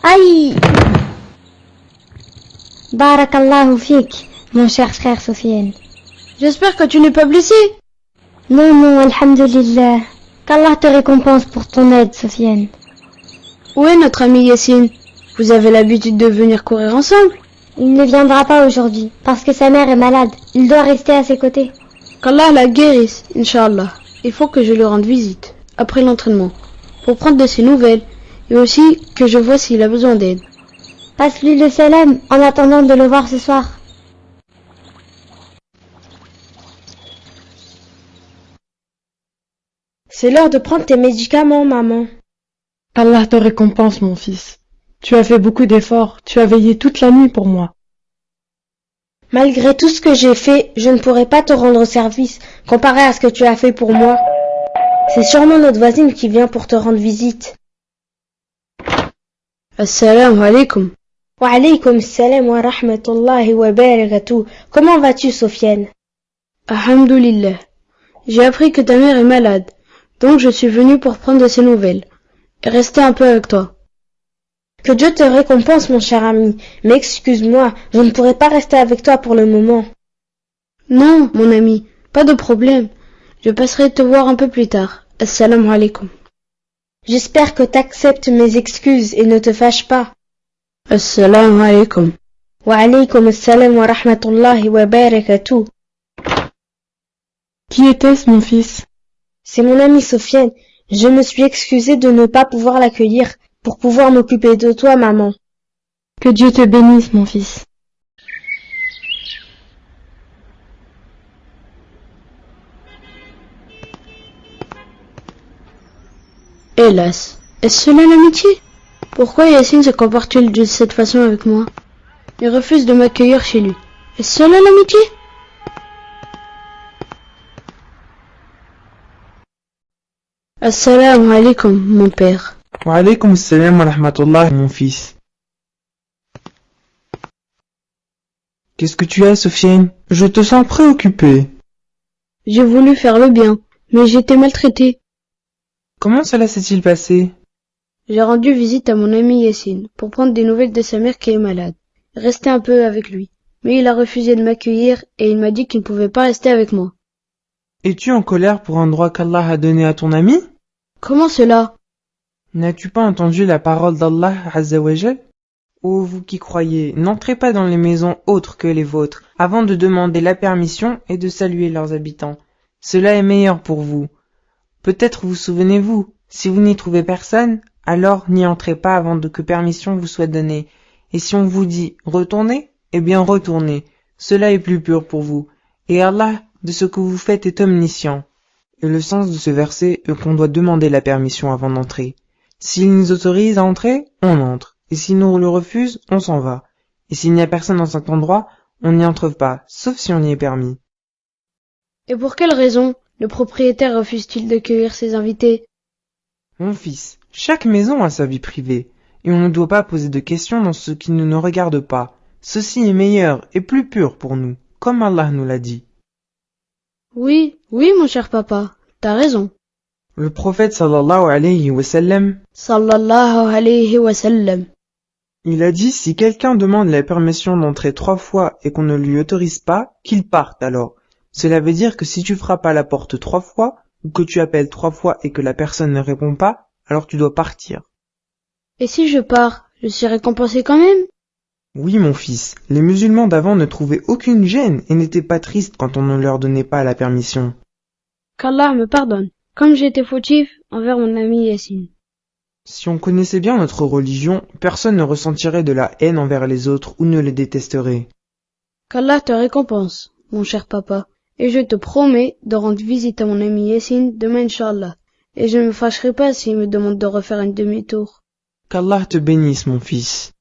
Aïe! Barakallahu fik, mon cher frère Sofiane. J'espère que tu n'es pas blessé. Non, alhamdulillah. Qu'Allah te récompense pour ton aide, Sofiane. Où est notre ami Yassine? Vous avez l'habitude de venir courir ensemble? Il ne viendra pas aujourd'hui, parce que sa mère est malade. Il doit rester à ses côtés. Qu'Allah la guérisse, Inch'Allah. Il faut que je lui rende visite, après l'entraînement, pour prendre de ses nouvelles, et aussi que je vois s'il a besoin d'aide. Passe-lui le salam en attendant de le voir ce soir. C'est l'heure de prendre tes médicaments, maman. Allah te récompense, mon fils. Tu as fait beaucoup d'efforts, tu as veillé toute la nuit pour moi. Malgré tout ce que j'ai fait, je ne pourrai pas te rendre service comparé à ce que tu as fait pour moi. C'est sûrement notre voisine qui vient pour te rendre visite. Assalamu alaikum. Wa alaykum assalam wa rahmatullahi wa barakatuh. Comment vas-tu, Sofiane? Alhamdulillah. J'ai appris que ta mère est malade, donc je suis venu pour prendre de ses nouvelles et rester un peu avec toi. Que Dieu te récompense, mon cher ami, mais excuse-moi, je ne pourrai pas rester avec toi pour le moment. Non, mon ami, pas de problème. Je passerai te voir un peu plus tard. Assalamu alaikum. J'espère que t'acceptes mes excuses et ne te fâches pas. Assalamu alaikum. Wa alaykum assalam wa rahmatullahi wa barakatuh. Qui était-ce, mon fils? C'est mon ami Sofiane. Je me suis excusée de ne pas pouvoir l'accueillir pour pouvoir m'occuper de toi, maman. Que Dieu te bénisse, mon fils. Hélas, est-ce cela l'amitié? Pourquoi Yassine se comporte-t-il de cette façon avec moi? Il refuse de m'accueillir chez lui. Est-ce cela l'amitié? Assalamu alaikum, mon père. Wa alaykum assalam wa rahmatullah, mon fils. Qu'est-ce que tu as, Sofiane? Je te sens préoccupé. J'ai voulu faire le bien, mais j'ai été maltraité. Comment cela s'est-il passé? J'ai rendu visite à mon ami Yassine pour prendre des nouvelles de sa mère qui est malade. Rester un peu avec lui. Mais il a refusé de m'accueillir et il m'a dit qu'il ne pouvait pas rester avec moi. Es-tu en colère pour un droit qu'Allah a donné à ton ami? Comment cela? N'as-tu pas entendu la parole d'Allah Azza wa Jal? Ô vous qui croyez, n'entrez pas dans les maisons autres que les vôtres, avant de demander la permission et de saluer leurs habitants. Cela est meilleur pour vous. Peut-être vous souvenez-vous, si vous n'y trouvez personne, alors n'y entrez pas avant que permission vous soit donnée. Et si on vous dit « retournez », eh bien retournez. Cela est plus pur pour vous. Et Allah, de ce que vous faites, est omniscient. Et le sens de ce verset est qu'on doit demander la permission avant d'entrer. S'il nous autorise à entrer, on entre. Et s'il nous le refuse, on s'en va. Et s'il n'y a personne dans cet endroit, on n'y entre pas, sauf si on y est permis. Et pour quelle raison le propriétaire refuse-t-il d'accueillir ses invités? Mon fils, chaque maison a sa vie privée, et on ne doit pas poser de questions dans ce qui ne nous regarde pas. Ceci est meilleur et plus pur pour nous, comme Allah nous l'a dit. Oui, mon cher papa, t'as raison. Le prophète sallallahu alayhi wa sallam, il a dit si quelqu'un demande la permission d'entrer 3 fois et qu'on ne lui autorise pas, qu'il parte alors. Cela veut dire que si tu frappes à la porte 3 fois, ou que tu appelles 3 fois et que la personne ne répond pas, alors tu dois partir. Et si je pars, je suis récompensé quand même? Oui, mon fils, les musulmans d'avant ne trouvaient aucune gêne et n'étaient pas tristes quand on ne leur donnait pas la permission. Qu'Allah me pardonne, comme j'ai été fautif envers mon ami Yassine. Si on connaissait bien notre religion, personne ne ressentirait de la haine envers les autres ou ne les détesterait. Qu'Allah te récompense, mon cher papa, et je te promets de rendre visite à mon ami Yassine demain, Inch'Allah, et je ne me fâcherai pas s'il me demande de refaire un demi-tour. Qu'Allah te bénisse, mon fils.